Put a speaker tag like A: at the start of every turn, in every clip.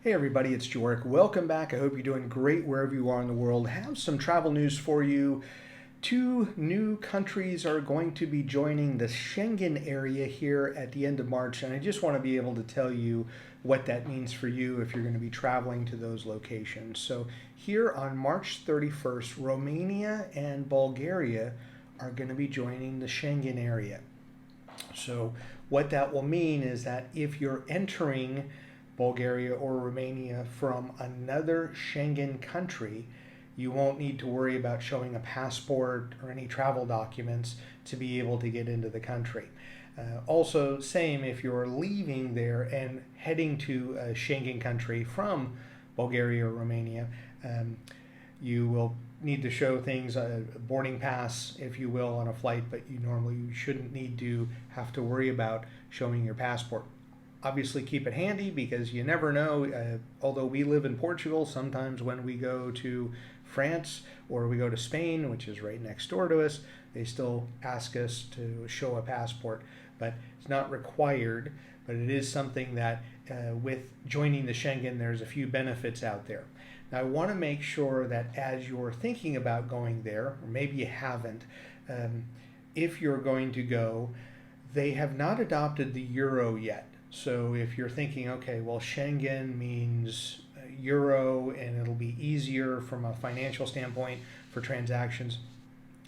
A: Hey everybody, it's Joric. Welcome back. I hope you're doing great wherever you are in the world. I have some travel news for you. Two new countries are going to be joining the Schengen area here at the end of March, and I just want to be able to tell you what that means for you if you're going to be traveling to those locations. So here on March 31st, Romania and Bulgaria are going to be joining the Schengen area. So what that will mean is that if you're entering Bulgaria or Romania from another Schengen country, you won't need to worry about showing a passport or any travel documents to be able to get into the country. Also, same if you're leaving there and heading to a Schengen country from Bulgaria or Romania, you will need to show things, a boarding pass, if you will, on a flight, but you shouldn't need to have to worry about showing your passport. Obviously, keep it handy because you never know. Although we live in Portugal, sometimes when we go to France or we go to Spain, which is right next door to us, they still ask us to show a passport. But it's not required, but it is something that with joining the Schengen, there's a few benefits out there. Now, I want to make sure that as you're thinking about going there, or maybe you haven't, if you're going to go, they have not adopted the euro yet. So if you're thinking, okay, well, Schengen means euro and it'll be easier from a financial standpoint for transactions,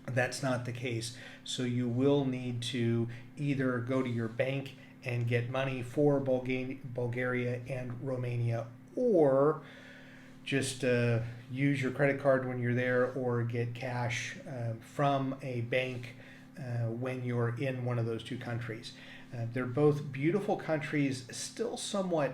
A: that's not the case. So you will need to either go to your bank and get money for Bulgaria and Romania, or just use your credit card when you're there, or get cash from a bank when you're in one of those two countries. They're both beautiful countries, still somewhat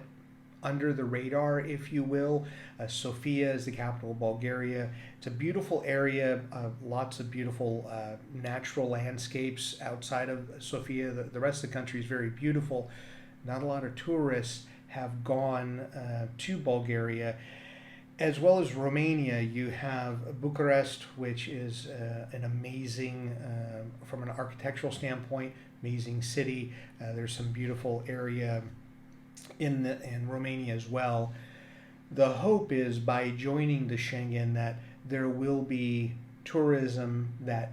A: under the radar, if you will. Sofia is the capital of Bulgaria. It's a beautiful area, lots of beautiful natural landscapes outside of Sofia. The rest of the country is very beautiful. Not a lot of tourists have gone to Bulgaria. As well as Romania, you have Bucharest, which is an amazing, from an architectural standpoint, amazing city. There's some beautiful area in Romania as well. The hope is by joining the Schengen that there will be tourism that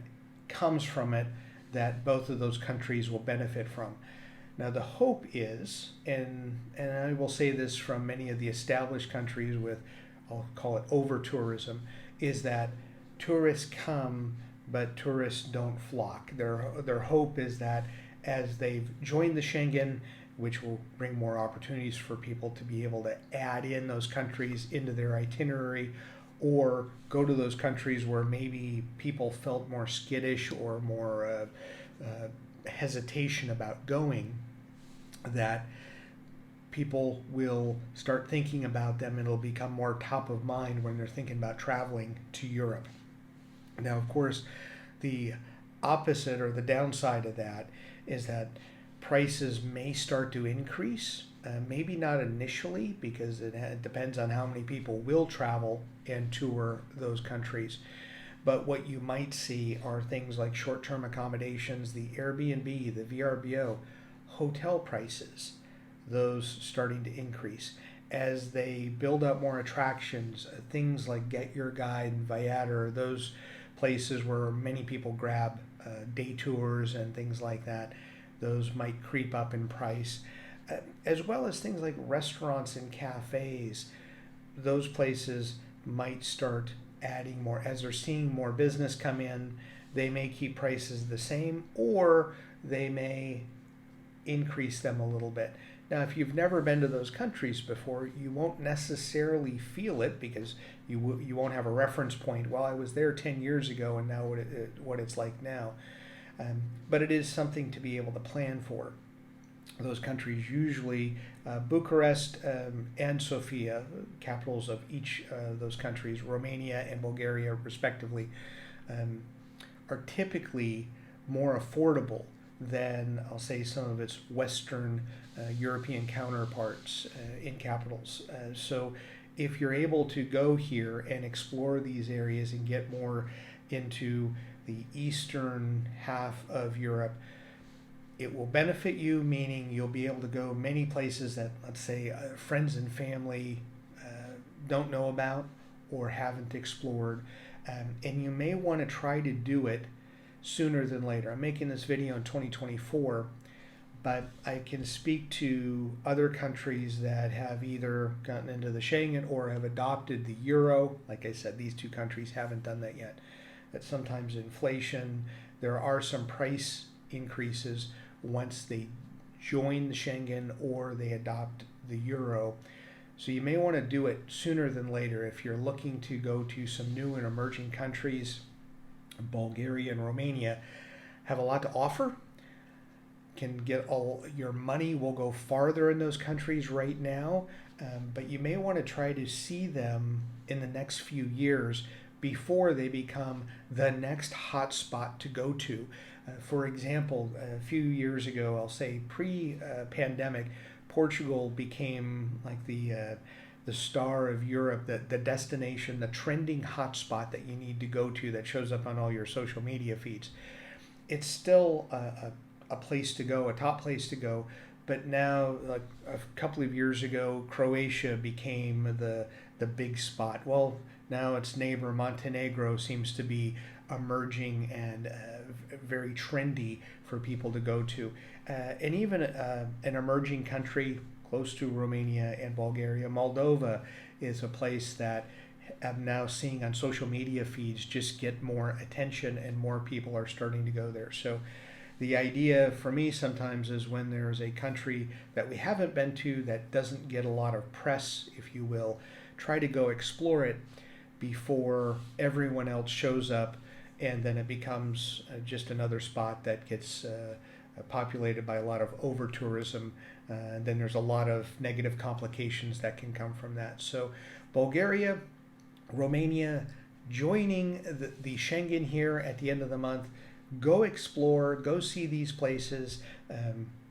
A: comes from it that both of those countries will benefit from. Now the hope is, and I will say this from many of the established countries with, I'll call it over tourism, is that tourists come, but tourists don't flock. Their hope is that as they've joined the Schengen, which will bring more opportunities for people to be able to add in those countries into their itinerary, or go to those countries where maybe people felt more skittish or more hesitation about going, that people will start thinking about them and it'll become more top of mind when they're thinking about traveling to Europe. Now, of course, the opposite or the downside of that is that prices may start to increase. Maybe not initially, because it depends on how many people will travel and tour those countries. But what you might see are things like short-term accommodations, the Airbnb, the VRBO, hotel prices, those starting to increase. As they build up more attractions, things like Get Your Guide and Viator, those places where many people grab day tours and things like that, those might creep up in price. As well as things like restaurants and cafes, those places might start adding more. As they're seeing more business come in, they may keep prices the same, or they may increase them a little bit. Now, if you've never been to those countries before, you won't necessarily feel it because you won't have a reference point. Well, I was there 10 years ago and now what it's like now. But it is something to be able to plan for. Those countries, usually Bucharest and Sofia, capitals of each of those countries, Romania and Bulgaria respectively, are typically more affordable than, I'll say, some of its Western European counterparts in capitals. So if you're able to go here and explore these areas and get more into the eastern half of Europe, it will benefit you, meaning you'll be able to go many places that, let's say, friends and family don't know about or haven't explored. And you may want to try to do it sooner than later. I'm making this video in 2024, but I can speak to other countries that have either gotten into the Schengen or have adopted the euro. Like I said, these two countries haven't done that yet. That sometimes inflation, there are some price increases once they join the Schengen or they adopt the euro. So you may want to do it sooner than later if you're looking to go to some new and emerging countries. Bulgaria and Romania have a lot to offer. Can get all your money will go farther in those countries right now, but you may want to try to see them in the next few years before they become the next hot spot to go to. For example, a few years ago, I'll say pre-pandemic, Portugal became like the star of Europe, the destination, the trending hotspot that you need to go to that shows up on all your social media feeds. It's still a place to go, a top place to go, but now, like a couple of years ago, Croatia became the big spot. Well, now its neighbor Montenegro seems to be emerging and very trendy for people to go to. And even an emerging country close to Romania and Bulgaria, Moldova, is a place that I'm now seeing on social media feeds just get more attention and more people are starting to go there. So the idea for me sometimes is when there's a country that we haven't been to that doesn't get a lot of press, if you will, try to go explore it before everyone else shows up, and then it becomes just another spot that gets populated by a lot of over-tourism. And then there's a lot of negative complications that can come from that. So Bulgaria, Romania, joining the Schengen here at the end of the month, go explore, go see these places,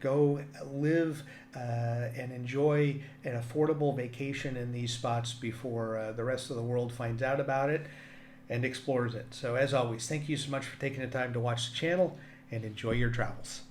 A: go live and enjoy an affordable vacation in these spots before the rest of the world finds out about it and explores it. So as always, thank you so much for taking the time to watch the channel and enjoy your travels.